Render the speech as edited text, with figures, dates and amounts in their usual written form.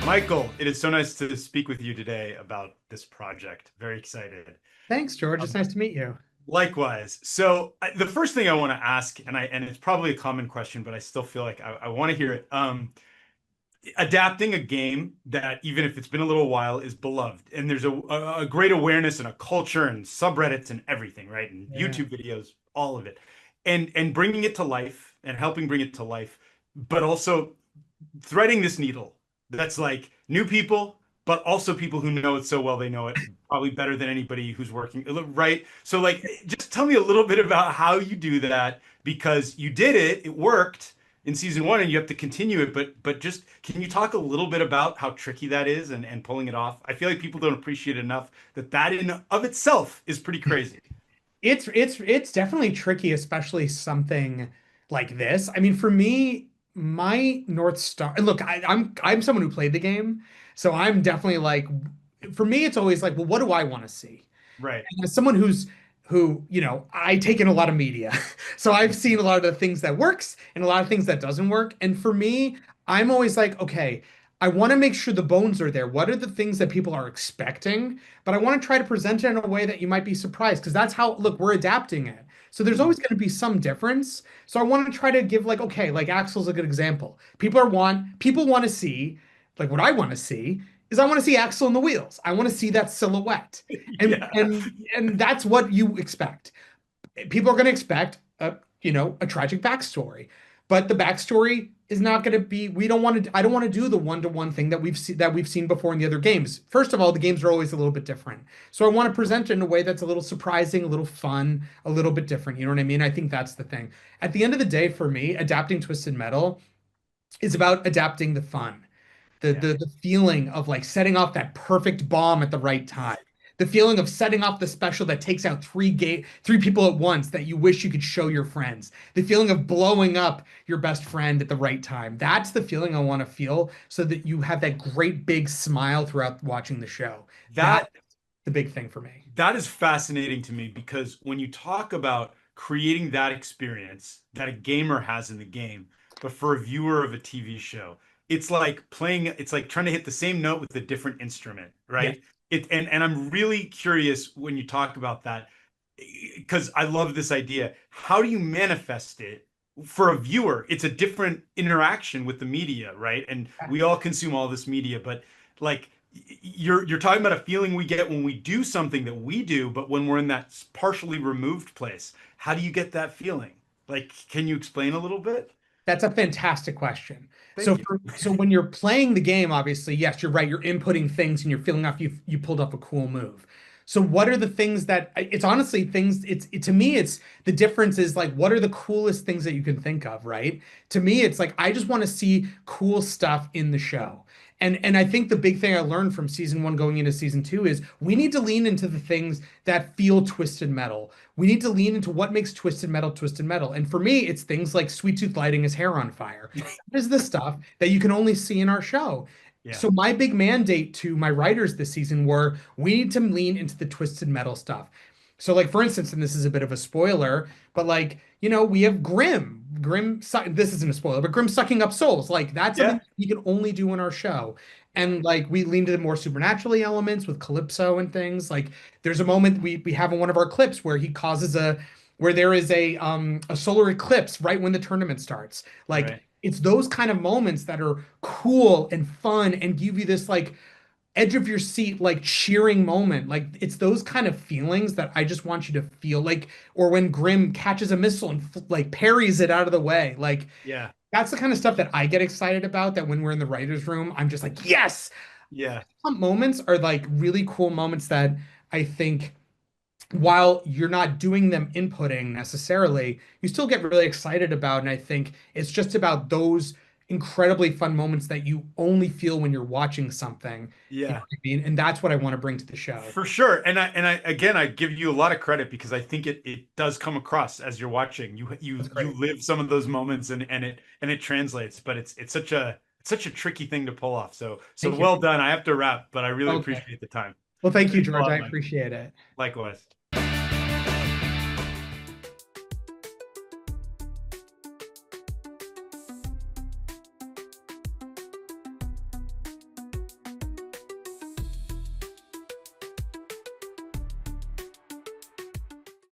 Michael, it is so nice to speak with you today about this project. Very excited. Thanks, George. It's Um, nice to meet you. Likewise. So the first thing I want to ask, and it's probably a common question, but I still feel like I want to hear it. Adapting a game that, even if it's been a little while, is beloved, and there's a great awareness and a culture and subreddits and everything, right? And Yeah. YouTube videos, all of it, and bringing it to life and helping bring it to life, but also threading this needle that's like new people, but also people who know it so well they know it probably better than anybody who's working, right? So, like, just tell me a little bit about how you do that because you did it, it worked in season one, and you have to continue it. But just can you talk a little bit about how tricky that is and pulling it off? I feel like people don't appreciate enough that that in of itself is pretty crazy. It's definitely tricky, especially something like this. I mean, for me, my North Star, and look, I'm someone who played the game, so I'm definitely like, for me, it's always like, well, what do I want to see? Right. And as someone I take in a lot of media. So I've seen a lot of the things that works and a lot of things that doesn't work. And for me, I'm always like, okay, I want to make sure the bones are there. What are the things that people are expecting? But I want to try to present it in a way that you might be surprised because that's how, look, we're adapting it. So there's always going to be some difference. So I want to try to give like, okay, like Axel's a good example. People want to see, like what I want to see is I want to see Axel in the wheels. I want to see that silhouette. And Yeah. and and that's what you expect. People are going to expect a tragic backstory, but the backstory is not going to be. We don't want to. I don't want to do the one-to-one thing that we've seen before in the other games. First of all, the games are always a little bit different, so I want to present it in a way that's a little surprising, a little fun, a little bit different. You know what I mean? I think that's the thing. At the end of the day, for me, adapting Twisted Metal is about adapting the fun, the Yeah. the the feeling of like setting off that perfect bomb at the right time. The feeling of setting off the special that takes out three people at once that you wish you could show your friends. The feeling of blowing up your best friend at the right time. That's the feeling I want to feel so that you have that great big smile throughout watching the show. That's That the big thing for me. That is fascinating to me because when you talk about creating that experience that a gamer has in the game, but for a viewer of a TV show, it's like trying to hit the same note with a different instrument, Yeah. right? And I'm really curious when you talk about that because I love this idea. How do you manifest it for a viewer? It's a different interaction with the media, right? And we all consume all this media, but like you're talking about a feeling we get when we do something that we do, but when we're in that partially removed place, how do you get that feeling? Like, can you explain a little bit? That's a fantastic question. Thank you. So when you're playing the game, obviously, yes, you're right. You're inputting things and you're feeling off you pulled off a cool move. So what are the things that it's honestly things to me it's the difference is like what are the coolest things that you can think of, right? To me it's like I just want to see cool stuff in the show. And I think the big thing I learned from season one going into season two is we need to lean into the things that feel twisted metal. We need to lean into what makes twisted metal twisted metal. And for me, it's things like Sweet Tooth lighting his hair on fire. That is the stuff that you can only see in our show. Yeah. So my big mandate to my writers this season were we need to lean into the twisted metal stuff. So like for instance, and this is a bit of a spoiler, but like, we have Grim. This isn't a spoiler, but Grim sucking up souls. Like that's Yeah. something we can only do in our show. Yeah. And like we leaned into more supernaturally elements with Calypso and things. Like there's a moment we have in one of our clips where he causes where there is a solar eclipse right when the tournament starts. Like Right. it's those kind of moments that are cool and fun and give you this like edge of your seat like cheering moment. Like it's those kind of feelings that I just want you to feel like, or when Grim catches a missile and like parries it out of the way. Like Yeah. that's the kind of stuff that I get excited about, that when we're in the writer's room I'm just like yes. Yeah. Some moments are like really cool moments that I think while you're not doing them inputting necessarily, you still get really excited about. And I think it's just about those incredibly fun moments that you only feel when you're watching something. You know Yeah. what I mean? And that's what I want to bring to the show. For sure. And I again I give you a lot of credit because I think it does come across as you're watching. That's You great. live some of those moments and it translates, but it's such a tricky thing to pull off. So Thank you. well done. I have to wrap, but I really Okay. appreciate the time. Well, thank you, Thanks a George. I lot, Mike. appreciate it. Likewise.